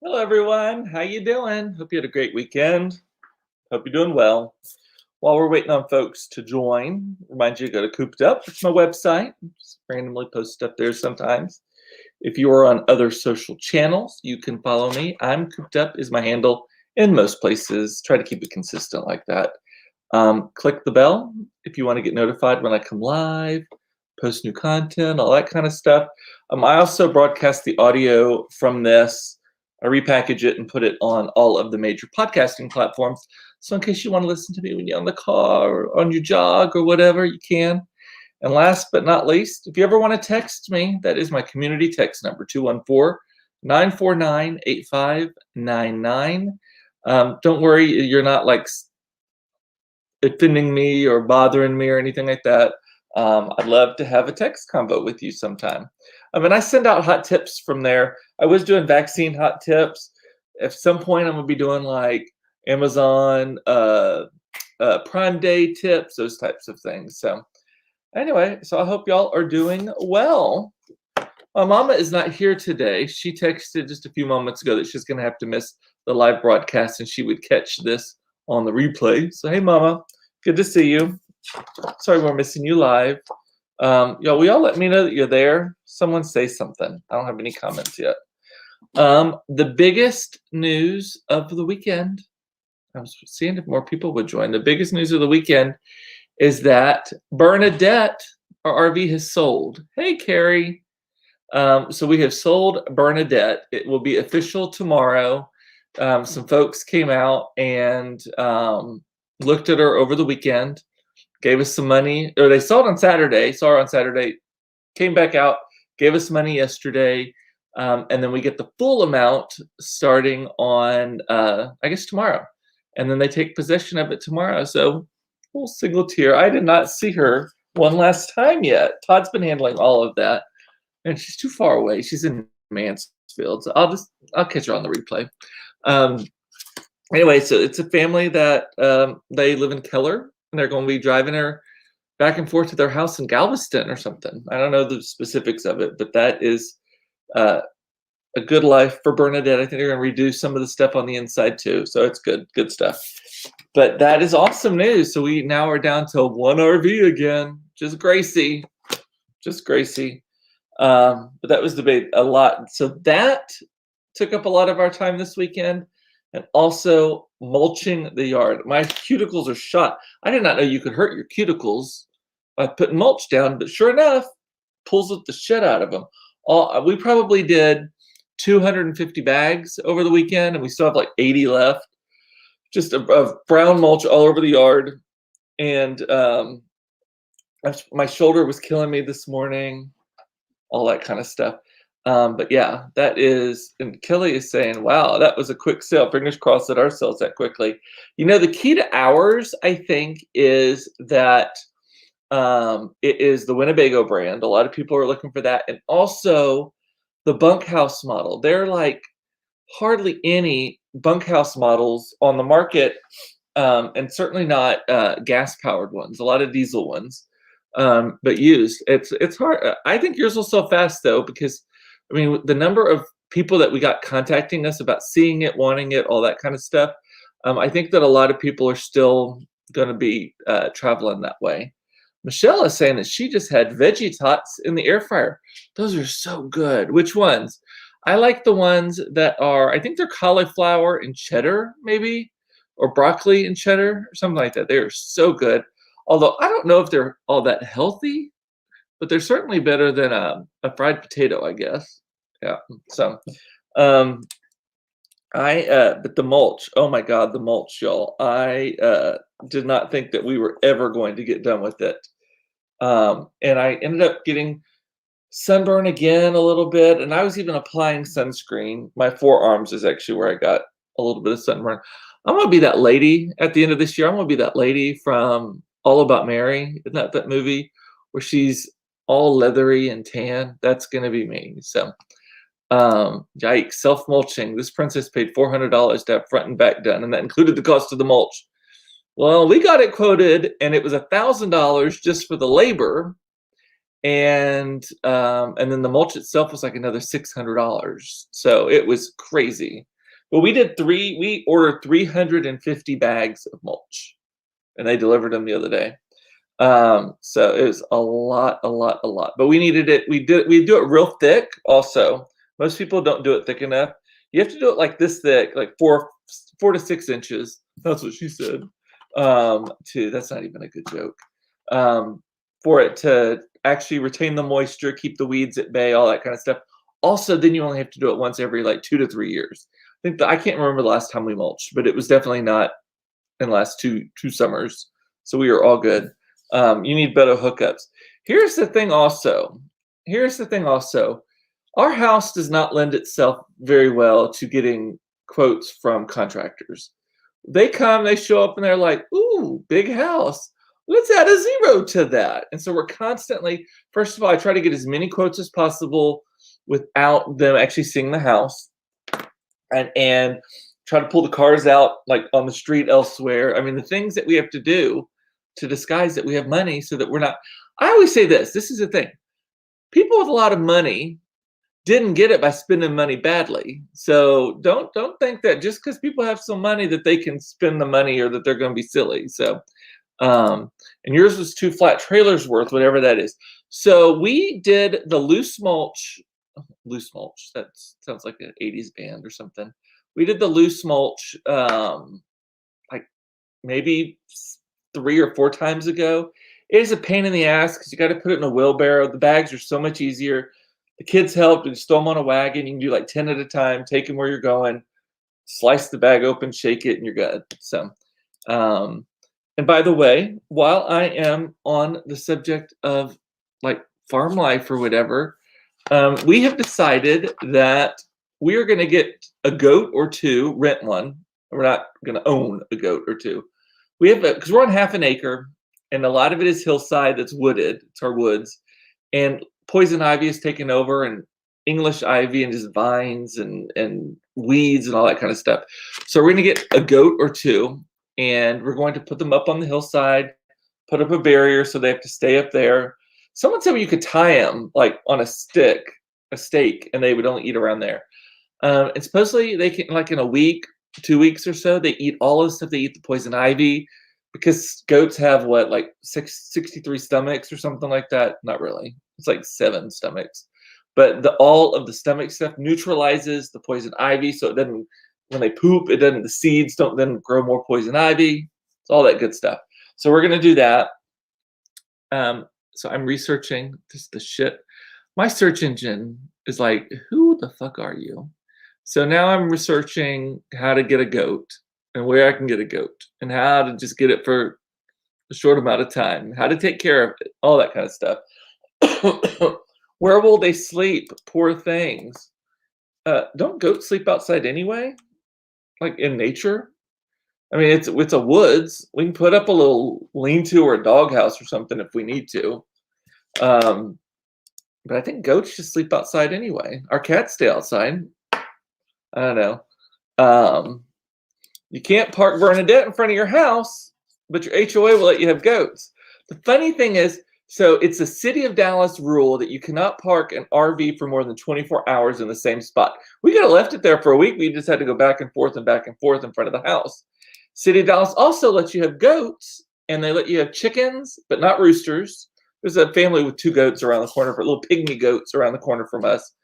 Hello, everyone. How you doing? Hope you had a great weekend. Hope you're doing well. While we're waiting on folks to join, remind you to go to Cooped Up. It's my website. Just randomly post stuff there sometimes. If you are on other social channels, you can follow me. I'm Cooped Up is my handle in most places. Try to keep it consistent like that. Click the bell if you want to get notified when I come live, post new content, all that kind of stuff. I also broadcast the audio from this. I repackage it and put it on all of the major podcasting platforms. So in case you want to listen to me when you're on the car or on your jog or whatever, you can. And last but not least, if you ever want to text me, that is my community text number, 214-949-8599. Don't worry, you're not like offending me or bothering me or anything like that. I'd love to have a text convo with you sometime. And I send out hot tips from there. I was doing vaccine hot tips. At some point, I'm gonna be doing like Amazon Prime Day tips, those types of things. So anyway, so I hope y'all are doing well. My mama is not here today. She texted just a few moments ago that she's gonna have to miss the live broadcast and she would catch this on the replay. So hey, mama, good to see you. Sorry we're missing you live. Y'all, will y'all let me know that you're there? Someone say something. I don't have any comments yet. The biggest news of the weekend, I was seeing if more people would join. The biggest news of the weekend is that Bernadette, our RV, has sold. Hey, Carrie. So we have sold Bernadette. It will be official tomorrow. Some folks came out and looked at her over the weekend, gave us some money, or they saw her on Saturday, came back out, gave us money yesterday, and then we get the full amount starting on, I guess, tomorrow. And then they take possession of it tomorrow. So full single tier. I did not see her one last time yet. Todd's been handling all of that, and she's too far away. She's in Mansfield, so I'll catch her on the replay. Anyway, so it's a family that they live in Keller, and they're going to be driving her back and forth to their house in Galveston or something. I don't know the specifics of it, but that is a good life for Bernadette. I think they're going to redo some of the stuff on the inside too, so it's good stuff. But that is awesome news. So we now are down to one RV again, just Gracie. But that was debate a lot. So that took up a lot of our time this weekend, and also mulching the yard. My cuticles are shot. I did not know you could hurt your cuticles by putting mulch down, but sure enough, pulls the shit out of them. We probably did 250 bags over the weekend, and we still have like 80 left. Just of brown mulch all over the yard, and my shoulder was killing me this morning. All that kind of stuff. But yeah, that is, and Kelly is saying, wow, that was a quick sale. Fingers crossed that ours sells that quickly. You know, the key to ours, I think, is that it is the Winnebago brand. A lot of people are looking for that. And also the bunkhouse model. There are like hardly any bunkhouse models on the market, and certainly not gas-powered ones, a lot of diesel ones. But used, it's hard. I think yours will sell fast though, because I mean the number of people that we got contacting us about seeing it, wanting it, all that kind of stuff. I think that a lot of people are still going to be traveling that way. Michelle is saying that she just had veggie tots in the air fryer. Those are so good. Which ones? I like the ones that are, I think they're cauliflower and cheddar, maybe, or broccoli and cheddar, or something like that. They are so good. Although I don't know if they're all that healthy, but they're certainly better than a fried potato, I guess. Yeah. So, but the mulch, oh my God, the mulch, y'all. I did not think that we were ever going to get done with it. And I ended up getting sunburn again a little bit, and I was even applying sunscreen. My forearms is actually where I got a little bit of sunburn. I'm gonna be that lady at the end of this year. I'm gonna be that lady from All About Mary. Isn't that movie where she's all leathery and tan? That's gonna be me. So yikes, self-mulching. This princess paid $400 to have front and back done, and that included the cost of the mulch. Well, we got it quoted, and it was $1,000 just for the labor. and then the mulch itself was like another $600. So it was crazy. But we ordered 350 bags of mulch, and they delivered them the other day. So it was a lot, a lot, a lot. But we needed it. We do it real thick. Also, most people don't do it thick enough. You have to do it like this thick, like 4 to 6 inches. That's what she said. That's not even a good joke. For it to actually retain the moisture, keep the weeds at bay, all that kind of stuff. Also, then you only have to do it once every like 2 to 3 years. I can't remember the last time we mulched, but it was definitely not in the last two summers. So we were all good. You need better hookups. Here's the thing also. Our house does not lend itself very well to getting quotes from contractors. They come, they show up, and they're like, ooh, big house. Let's add a zero to that. And so we're constantly, first of all, I try to get as many quotes as possible without them actually seeing the house. And try to pull the cars out like on the street elsewhere. I mean, the things that we have to do to disguise that we have money so that we're not. I always say this is the thing. People with a lot of money didn't get it by spending money badly. So don't think that just because people have some money that they can spend the money or that they're going to be silly. So and yours was 2 flat trailers worth, whatever that is. So we did the loose mulch. Loose mulch. That sounds like an 80s band or something. We did the loose mulch like maybe 3 or 4 times ago. It is a pain in the ass because you got to put it in a wheelbarrow. The bags are so much easier. The kids help. You just throw them on a wagon. You can do like 10 at a time. Take them where you're going. Slice the bag open, shake it, and you're good. So, and by the way, while I am on the subject of like farm life or whatever, we have decided that we are going to get a goat or 2, rent one. We're not going to own a goat or 2. We have because we're on half an acre, and a lot of it is hillside that's wooded. It's our woods, and poison ivy has taken over, and English ivy, and just vines and weeds and all that kind of stuff. So we're going to get a goat or 2, and we're going to put them up on the hillside, put up a barrier so they have to stay up there. Someone said you could tie them like on a stake, and they would only eat around there. And supposedly they can, like in a week, 2 weeks or so, they eat all of the stuff. They eat the poison ivy because goats have what, like 63 stomachs or something like that. Not really. It's like 7 stomachs. But all of the stomach stuff neutralizes the poison ivy, so it doesn't. When they poop, the seeds don't then grow more poison ivy. It's all that good stuff. So we're gonna do that. So I'm researching just the shit. My search engine is like, who the fuck are you? So now I'm researching how to get a goat and where I can get a goat and how to just get it for a short amount of time, how to take care of it, all that kind of stuff. Where will they sleep? Poor things. Don't goats sleep outside anyway? Like in nature? I mean, it's a woods. We can put up a little lean-to or a doghouse or something if we need to. But I think goats just sleep outside anyway. Our cats stay outside. I don't know. You can't park Bernadette in front of your house, but your HOA will let you have goats. The funny thing is, so it's a city of Dallas rule that you cannot park an RV for more than 24 hours in the same spot. We could have left it there for a week. We just had to go back and forth in front of the house. City of Dallas also lets you have goats, and they let you have chickens, but not roosters. There's a family with 2 goats around the corner, little pygmy goats around the corner from us.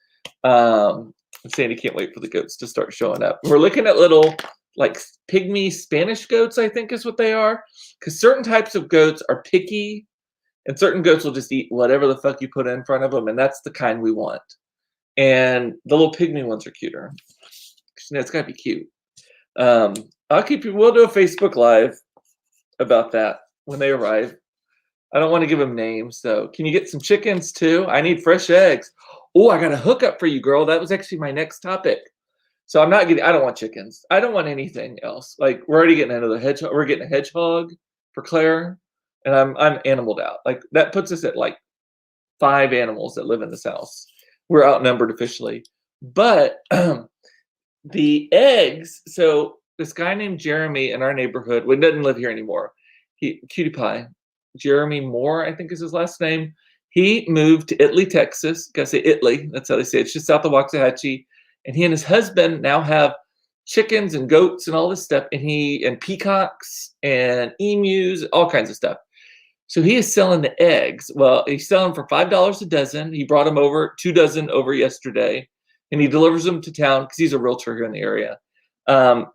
Sandy can't wait for the goats to start showing up. We're looking at little like pygmy Spanish goats, I think is what they are, because certain types of goats are picky, and certain goats will just eat whatever the fuck you put in front of them, and that's the kind we want. And the little pygmy ones are cuter. It's got to be cute. We'll do a Facebook Live about that when they arrive. I don't want to give them names, so can you get some chickens too? I need fresh eggs. Oh, I got a hookup for you, girl. That was actually my next topic. So I don't want chickens. I don't want anything else. Like we're already getting another hedgehog. We're getting a hedgehog for Claire, and I'm animaled out. Like that puts us at like 5 animals that live in this house. We're outnumbered officially. But the eggs, so this guy named Jeremy in our neighborhood, doesn't live here anymore. Cutie Pie. Jeremy Moore, I think is his last name. He moved to Italy, Texas. Gotta say Italy. That's how they say it. It's just south of Waxahachie. And he and his husband now have chickens and goats and all this stuff. And peacocks and emus, all kinds of stuff. So he is selling the eggs. Well, he's selling for $5 a dozen. He brought them over, 2 dozen over yesterday, and he delivers them to town because he's a realtor here in the area.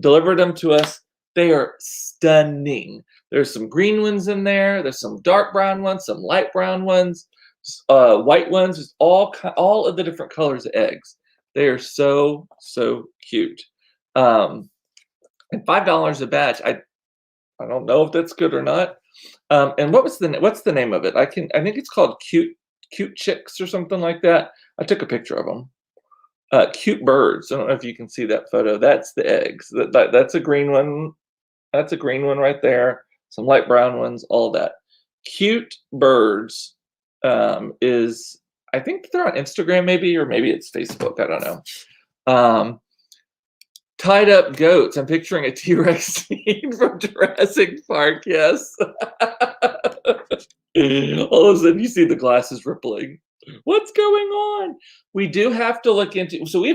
Delivered them to us. They are stunning. There's some green ones in there. There's some dark brown ones, some light brown ones, white ones. Just all of the different colors of eggs. They are so cute. And $5 a batch. I don't know if that's good or not. And what's the name of it? I think it's called Cute Chicks or something like that. I took a picture of them. Cute Birds. I don't know if you can see that photo. That's the eggs. That's a green one. That's a green one right there. Some light brown ones. All that. Cute Birds is, I think they're on Instagram maybe, or maybe it's Facebook. I don't know. Tied up goats. I'm picturing a T-Rex scene from Jurassic Park. Yes. All of a sudden, you see the glasses rippling. What's going on? We do have to look into. So we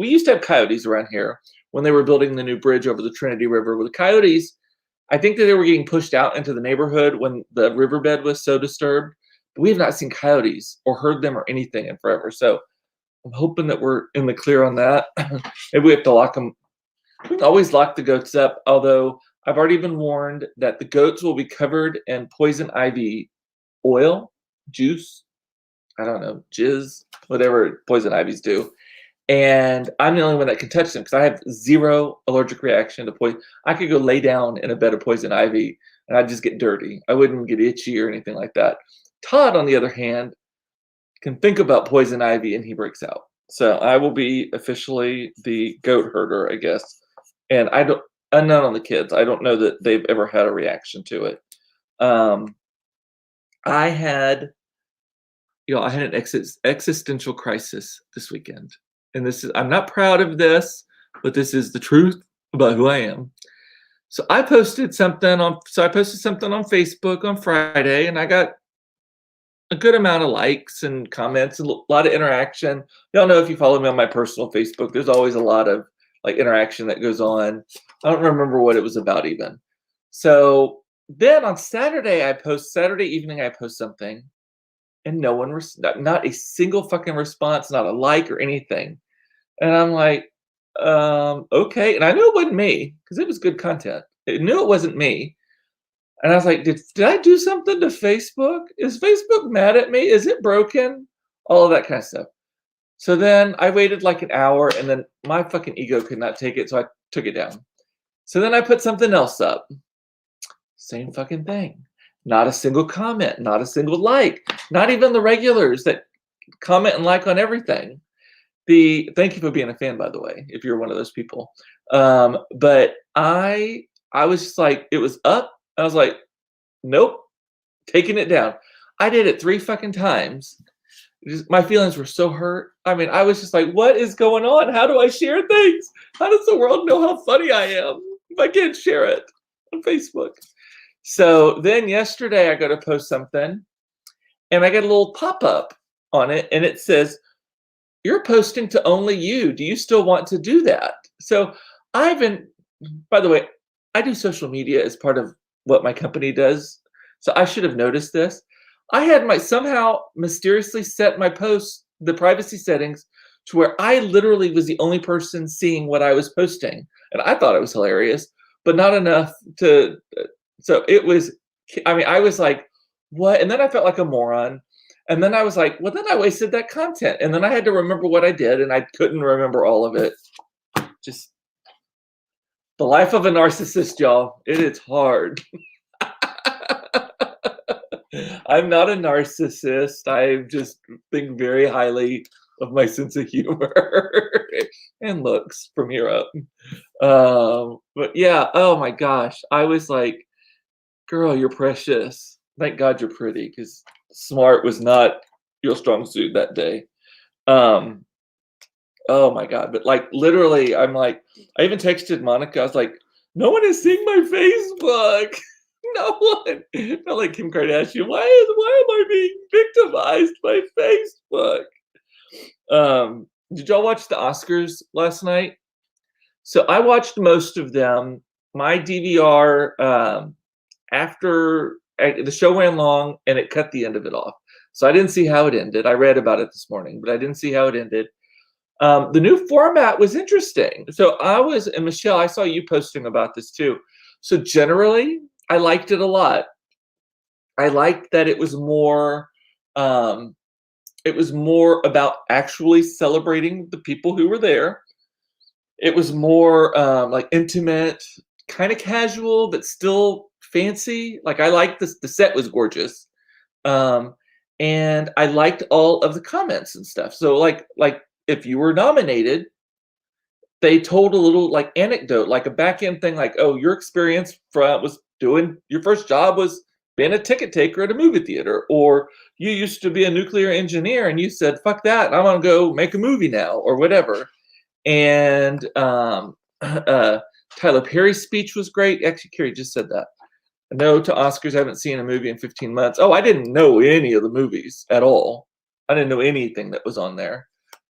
used to have coyotes around here when they were building the new bridge over the Trinity River. With the coyotes, I think that they were getting pushed out into the neighborhood when the riverbed was so disturbed. But we have not seen coyotes or heard them or anything in forever. So I'm hoping that we're in the clear on that. Maybe we have to lock them. We can always lock the goats up, although I've already been warned that the goats will be covered in poison ivy oil, juice, I don't know, jizz, whatever poison ivies do. And I'm the only one that can touch them because I have zero allergic reaction to poison. I could go lay down in a bed of poison ivy and I'd just get dirty. I wouldn't get itchy or anything like that. Todd, on the other hand, can think about poison ivy and he breaks out. So I will be officially the goat herder, I guess. And I'm not on the kids. I don't know that they've ever had a reaction to it. I had an existential crisis this weekend. And I'm not proud of this, but this is the truth about who I am. So I posted something on Facebook on Friday, and I got a good amount of likes and comments and a lot of interaction. Y'all know if you follow me on my personal Facebook, there's always a lot of interaction that goes on. I don't remember what it was about even. So then on Saturday evening, I post something and no one, not a single fucking response, not a like or anything. And I'm like, okay. And I knew it wasn't me because it was good content. I knew it wasn't me. And I was like, did I do something to Facebook? Is Facebook mad at me? Is it broken? All of that kind of stuff. So then I waited like an hour and then my fucking ego could not take it. So I took it down. So then I put something else up. Same fucking thing. Not a single comment, not a single like, not even the regulars that comment and like on everything. Thank you for being a fan, by the way, if you're one of those people. But I was just like, it was up. I was like, nope, taking it down. I did it 3 fucking times. My feelings were so hurt. I mean, I was just like, what is going on? How do I share things? How does the world know how funny I am if I can't share it on Facebook? So then yesterday I go to post something and I get a little pop-up on it and it says, you're posting to only you. Do you still want to do that? So by the way, I do social media as part of what my company does. So I should have noticed this. I had somehow mysteriously set my post, the privacy settings, to where I literally was the only person seeing what I was posting. And I thought it was hilarious, but not enough to, so it was, I was like, what? And then I felt like a moron. And then I was like, well, then I wasted that content. And then I had to remember what I did and I couldn't remember all of it. Just the life of a narcissist, y'all. It is hard. I'm not a narcissist. I just think very highly of my sense of humor and looks from here up. But yeah, oh my gosh. I was like, girl, you're precious. Thank God you're pretty, because smart was not your strong suit that day. Oh my God. But literally, I'm like, I even texted Monica. I was like, no one is seeing my Facebook. no one. Not like Kim Kardashian. Why am I being victimized by Facebook? Did y'all watch the Oscars last night? So I watched most of them. My DVR after the show ran long and it cut the end of it off. So I didn't see how it ended. I read about it this morning, but I didn't see how it ended. The new format was interesting. So and Michelle, I saw you posting about this too. So generally, I liked it a lot. I liked that it was more about actually celebrating the people who were there. It was more like intimate, kind of casual, but still fancy. Like I liked this. The set was gorgeous, and I liked all of the comments and stuff. So like if you were nominated, they told a little like anecdote, like a back end thing, like, oh, your experience was doing your first job was being a ticket taker at a movie theater, or you used to be a nuclear engineer and you said, fuck that, and I'm gonna go make a movie now, or whatever. And Tyler Perry's speech was great. Actually, Carrie just said that. No to Oscars. I haven't seen a movie in 15 months. Oh, I didn't know any of the movies at all. I didn't know anything that was on there.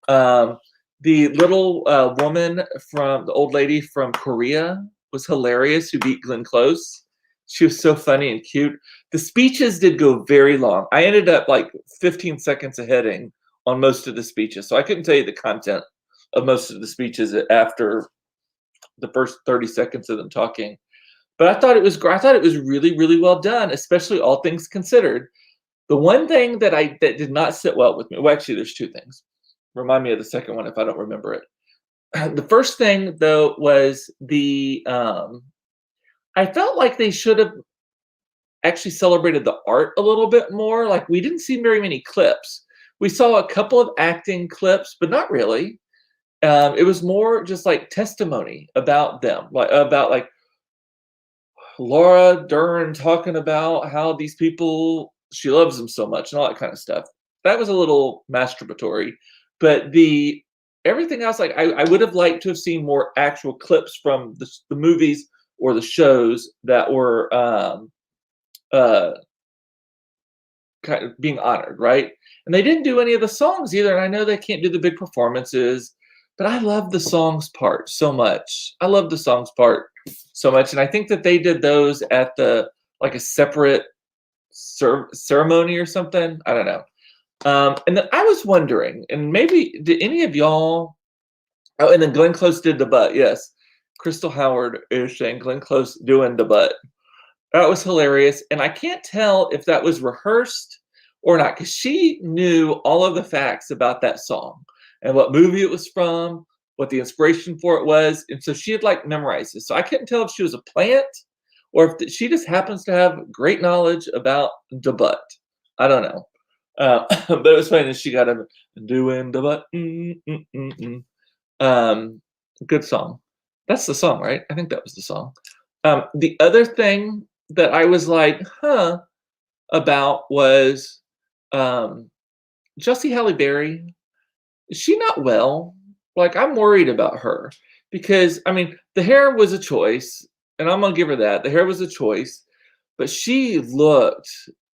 The little woman the old lady from Korea was hilarious, who beat Glenn Close. She was so funny and cute. The speeches did go very long. I ended up like 15 seconds aheading on most of the speeches. So I couldn't tell you the content of most of the speeches after the first 30 seconds of them talking. But I thought it was great. I thought it was really, really well done, especially all things considered. The one thing that did not sit well with me, well, actually, there's two things. Remind me of the second one if I don't remember it. The first thing, though, was I felt like they should have actually celebrated the art a little bit more. Like, we didn't see very many clips. We saw a couple of acting clips, but not really. It was more just like testimony about them, like Laura Dern talking about how these people, she loves them so much and all that kind of stuff. That was a little masturbatory, but everything else, like I would have liked to have seen more actual clips from the movies or the shows that were kind of being honored, right? And they didn't do any of the songs either. And I know they can't do the big performances, but I love the songs part so much. I love the songs part so much. And I think that they did those at like a separate ceremony or something. I don't know. And then I was wondering, and maybe did any of y'all, oh, and then Glenn Close did the butt. Yes. Crystal Howard is saying Glenn Close doing the butt. That was hilarious. And I can't tell if that was rehearsed or not, because she knew all of the facts about that song and what movie it was from, what the inspiration for it was. And so she had like memorized it. So I couldn't tell if she was a plant or if she just happens to have great knowledge about the butt. I don't know. But it was funny that she got him doing the butt. Good song. That's the song, right? I think that was the song. The other thing that I was like, about was Jussie Halle Berry. Is she not well? Like, I'm worried about her because, I mean, the hair was a choice, and I'm gonna give her that. The hair was a choice, but she looked.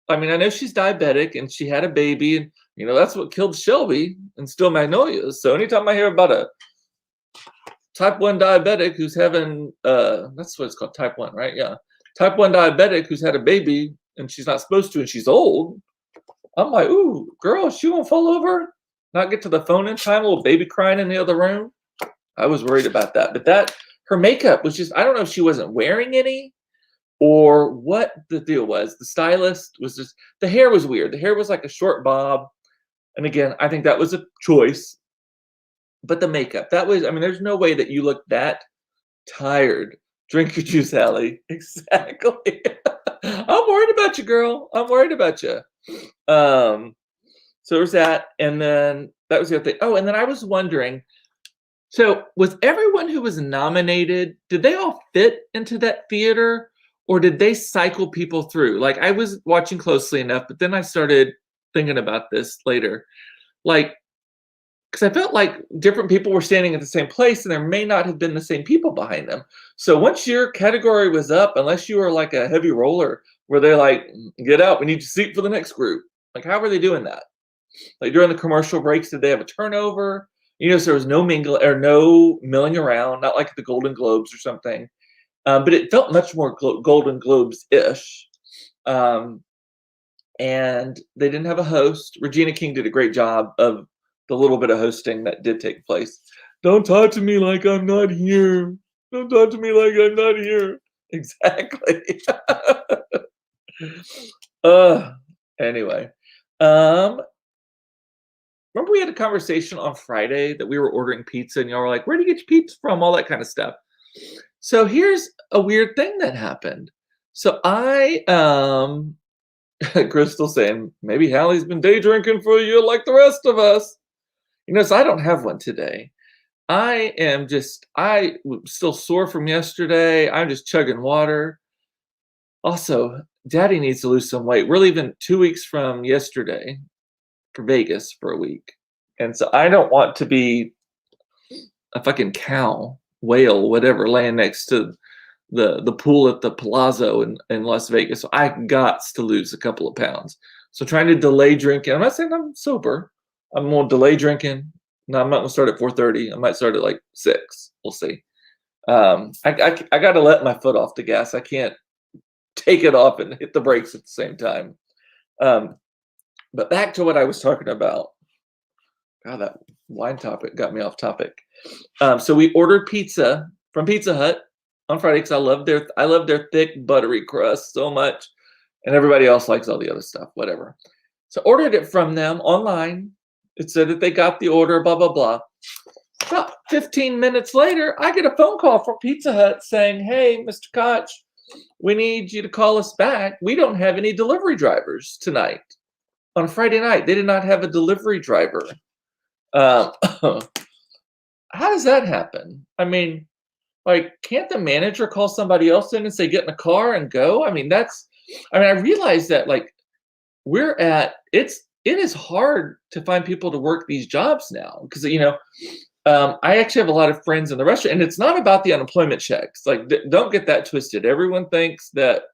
I mean, I know she's diabetic and she had a baby, and that's what killed Shelby and Still Magnolias. So anytime I hear about a type 1 diabetic who's having that's what it's called, type 1, right? Yeah. Type 1 diabetic who's had a baby and she's not supposed to and she's old. I'm like, ooh, girl, is she gonna fall over? Not get to the phone in time, a little baby crying in the other room. I was worried about that. But her makeup was just, I don't know if she wasn't wearing any or what the deal was. The stylist was just, the hair was weird. The hair was like a short bob. And again, I think that was a choice. But the makeup, that was, I mean, there's no way that you look that tired. Drink your juice, Allie. Exactly. I'm worried about you, girl. I'm worried about you. So there's that. And then that was the other thing. Oh, and then I was wondering, so was everyone who was nominated, did they all fit into that theater or did they cycle people through? Like, I was watching closely enough, but then I started thinking about this later. Like, because I felt like different people were standing at the same place and there may not have been the same people behind them. So once your category was up, unless you were like a heavy roller, where they're like, get out, we need your seat for the next group. Like, how were they doing that? Like during the commercial breaks, did they have a turnover? So there was no mingle or no milling around, not like the Golden Globes or something. But it felt much more Golden Globes-ish. And they didn't have a host. Regina King did a great job of the little bit of hosting that did take place. Don't talk to me like I'm not here. Don't talk to me like I'm not here. Exactly. Anyway. Remember we had a conversation on Friday that we were ordering pizza and y'all were like, where do you get your pizza from? All that kind of stuff. So here's a weird thing that happened. So Crystal saying, maybe Hallie's been day drinking for you like the rest of us. So I don't have one today. I'm still sore from yesterday. I'm just chugging water. Also, Daddy needs to lose some weight. We're leaving 2 weeks from yesterday for Vegas for a week. And so I don't want to be a fucking cow, whale, whatever, laying next to the pool at the Palazzo in Las Vegas. So I got to lose a couple of pounds. So trying to delay drinking. I'm not saying I'm sober. I'm going to delay drinking. No, I'm not going to start at 4:30. I might start at like 6. We'll see. I got to let my foot off the gas. I can't take it off and hit the brakes at the same time. But back to what I was talking about. God, that wine topic got me off topic. So we ordered pizza from Pizza Hut on Friday because I love their thick buttery crust so much, and everybody else likes all the other stuff. Whatever. So ordered it from them online. It said that they got the order. Blah blah blah. About 15 minutes later, I get a phone call from Pizza Hut saying, "Hey, Mr. Koch, we need you to call us back. We don't have any delivery drivers tonight." On Friday night, they did not have a delivery driver. How does that happen? I mean, like, can't the manager call somebody else in and say, get in the car and go? I realize that like it is hard to find people to work these jobs now because, I actually have a lot of friends in the restaurant, and it's not about the unemployment checks. Like, don't get that twisted. Everyone thinks that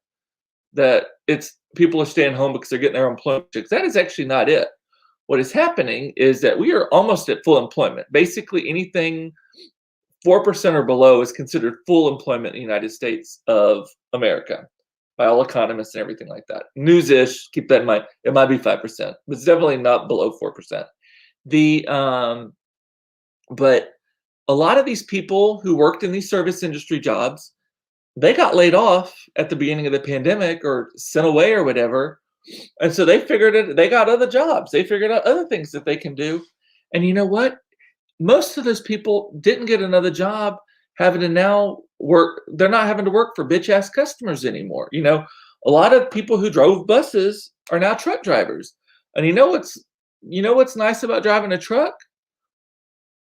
it's people are staying home because they're getting their employment checks. That is actually not it. What is happening is that we are almost at full employment. Basically, anything 4% or below is considered full employment in the United States of America by all economists and everything like that. News-ish, keep that in mind. It might be 5%, but it's definitely not below 4%. But a lot of these people who worked in these service industry jobs, they got laid off at the beginning of the pandemic or sent away or whatever. And so they got other jobs. They figured out other things that they can do. And you know what? Most of those people didn't get another job having to now work. They're not having to work for bitch ass customers anymore. A lot of people who drove buses are now truck drivers. And you know what's nice about driving a truck?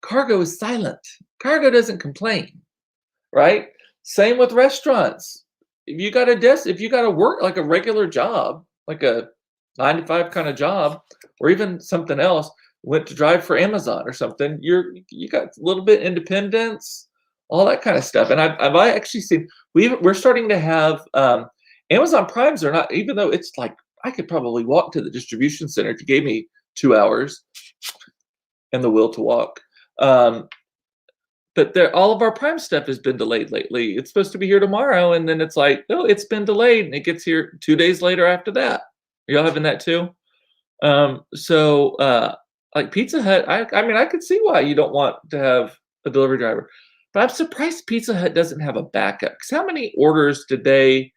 Cargo is silent. Cargo doesn't complain, right? Same with restaurants. If you got to work like a regular job, like a 9 to 5 kind of job, or even something else, went to drive for Amazon or something, you got a little bit independence, all that kind of stuff. And I've actually seen we're starting to have Amazon Primes are not, even though it's like I could probably walk to the distribution center if you gave me 2 hours and the will to walk. But all of our Prime stuff has been delayed lately. It's supposed to be here tomorrow, and then it's like, no, it's been delayed, and it gets here 2 days later after that. Are y'all having that too? Like Pizza Hut, I could see why you don't want to have a delivery driver, but I'm surprised Pizza Hut doesn't have a backup. Because how many orders did they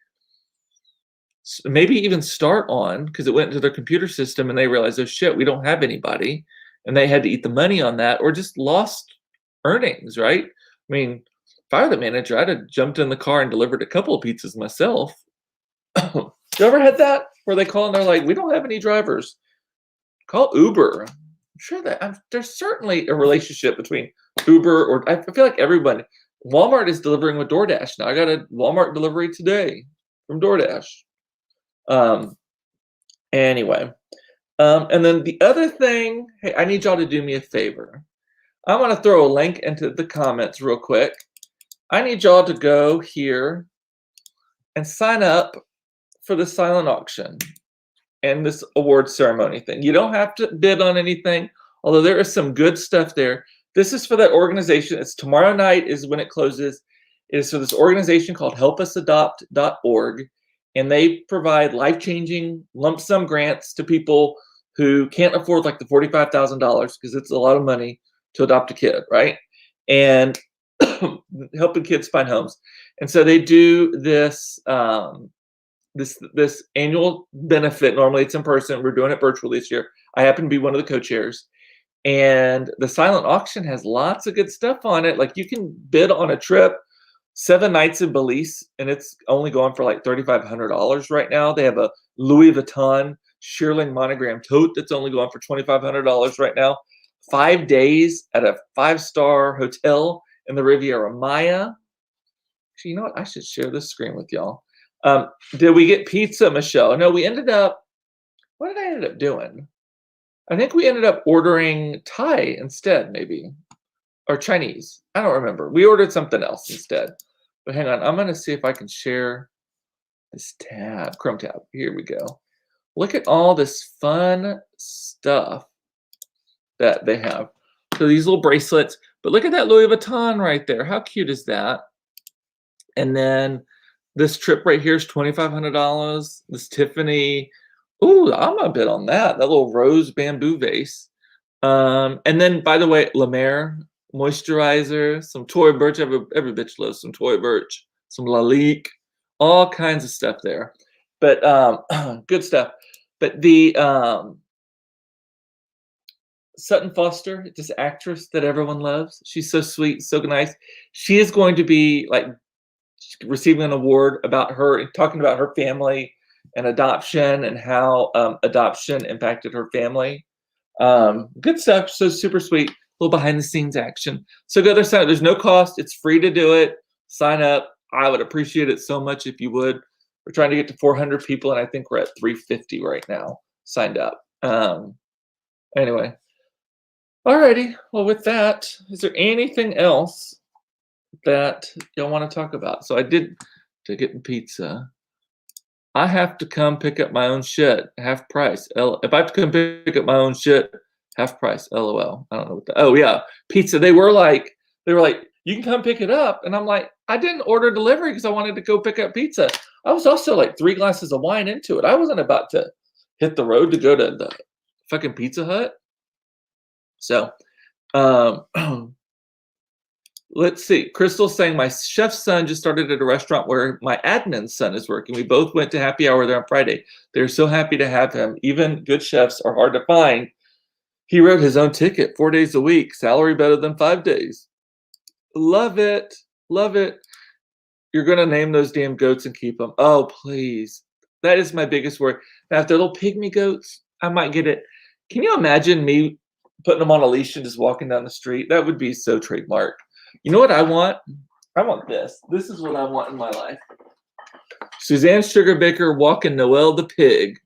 maybe even start on? Because it went into their computer system and they realized, oh shit, we don't have anybody, and they had to eat the money on that, or just lost earnings, right? I mean, if I were the manager, I'd have jumped in the car and delivered a couple of pizzas myself. You ever had that where they call and they're like, we don't have any drivers? Call Uber. I'm sure that there's certainly a relationship between Uber, or I feel like everyone. Walmart is delivering with DoorDash now. I got a Walmart delivery today from DoorDash. Anyway, And then the other thing, hey, I need y'all to do me a favor. I'm going to throw a link into the comments real quick. I need y'all to go here and sign up for the silent auction and this award ceremony thing. You don't have to bid on anything, although there is some good stuff there. This is for that organization. It's tomorrow night is when it closes. It is for this organization called helpusadopt.org, and they provide life-changing lump sum grants to people who can't afford like the $45,000 because it's a lot of money to adopt a kid, right? And helping kids find homes. And so they do this this annual benefit. Normally it's in person. We're doing it virtually this year. I happen to be one of the co-chairs. And the silent auction has lots of good stuff on it. Like you can bid on a trip, 7 nights in Belize, and it's only going for like $3,500 right now. They have a Louis Vuitton shearling monogram tote that's only going for $2,500 right now. 5 days at a 5-star hotel in the Riviera Maya. Actually, you know what? I should share this screen with y'all. Did we get pizza, Michelle? No, we ended up, what did I end up doing? I think we ended up ordering Thai instead, maybe, or Chinese. I don't remember. We ordered something else instead. But hang on, I'm going to see if I can share this tab, Chrome tab. Here we go. Look at all this fun stuff that they have. So these little bracelets, but look at that Louis Vuitton right there. How cute is that? And then this trip right here is $2,500. This Tiffany, ooh, I'm a bit on that. That little rose bamboo vase. And then, by the way, La Mer moisturizer, some Tory Burch. Every bitch loves some Tory Burch, some Lalique, all kinds of stuff there. But good stuff. But the Sutton Foster, this actress that everyone loves, she's so sweet, so nice. She is going to be like receiving an award about her and talking about her family and adoption and how adoption impacted her family. Good stuff. So super sweet. A little behind the scenes action. So go there, sign up. There's no cost. It's free to do it. Sign up. I would appreciate it so much if you would. We're trying to get to 400 people, and I think we're at 350 right now signed up. Anyway. Alrighty. Well, with that, is there anything else that y'all want to talk about? So I did to get pizza. I have to come pick up my own shit, half price. If I have to come pick up my own shit, half price. LOL. I don't know what the. Oh yeah, pizza. They were like, you can come pick it up, and I'm like, I didn't order delivery because I wanted to go pick up pizza. I was also like 3 glasses of wine into it. I wasn't about to hit the road to go to the fucking Pizza Hut. So, let's see. Crystal's saying my chef's son just started at a restaurant where my admin's son is working. We both went to happy hour there on Friday. They're so happy to have him. Even good chefs are hard to find. He wrote his own ticket, 4 days a week, salary better than 5 days. Love it. Love it. You're going to name those damn goats and keep them. Oh, please. That is my biggest worry. Now, if they're little pygmy goats, I might get it. Can you imagine me putting them on a leash and just walking down the street? That would be so trademark. You know what I want? I want this. This is what I want in my life. Suzanne Sugarbaker walking Noelle the pig.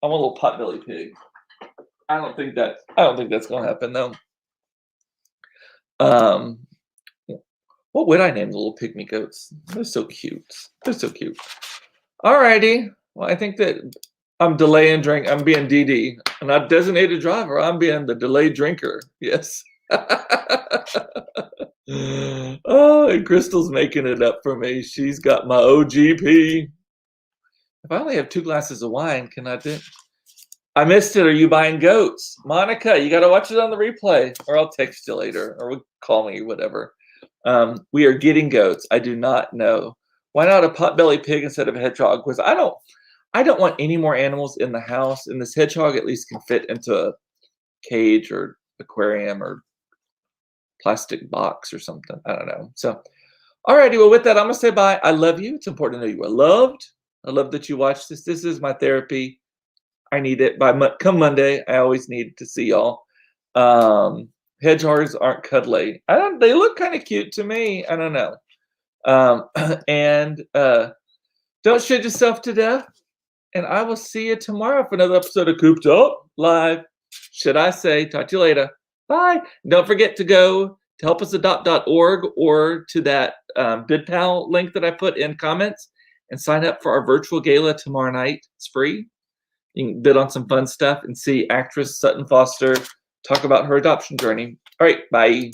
I want a little potbelly pig. I don't think that's gonna happen though. What would I name the little pygmy goats? They're so cute. They're so cute. Alrighty. Well, I think that I'm delaying drink. I'm being DD. I'm not designated driver. I'm being the delayed drinker. Yes. Oh, and Crystal's making it up for me. She's got my OGP. If I only have 2 glasses of wine, can I do? I missed it. Are you buying goats? Monica, you got to watch it on the replay, or I'll text you later, or call me, whatever. We are getting goats. I do not know. Why not a potbelly pig instead of a hedgehog? Because I don't want any more animals in the house, and this hedgehog at least can fit into a cage or aquarium or plastic box or something. I don't know. So, alrighty. Well, with that, I'm gonna say bye. I love you. It's important to know you are loved. I love that you watch this. This is my therapy. I need it. Come Monday, I always need to see y'all. Hedgehogs aren't cuddly. They look kind of cute to me. I don't know. And don't shoot yourself to death. And I will see you tomorrow for another episode of Cooped Up Live. Should I say, talk to you later. Bye. Don't forget to go to helpusadopt.org or to that BidPal link that I put in comments and sign up for our virtual gala tomorrow night. It's free. You can bid on some fun stuff and see actress Sutton Foster talk about her adoption journey. All right, bye.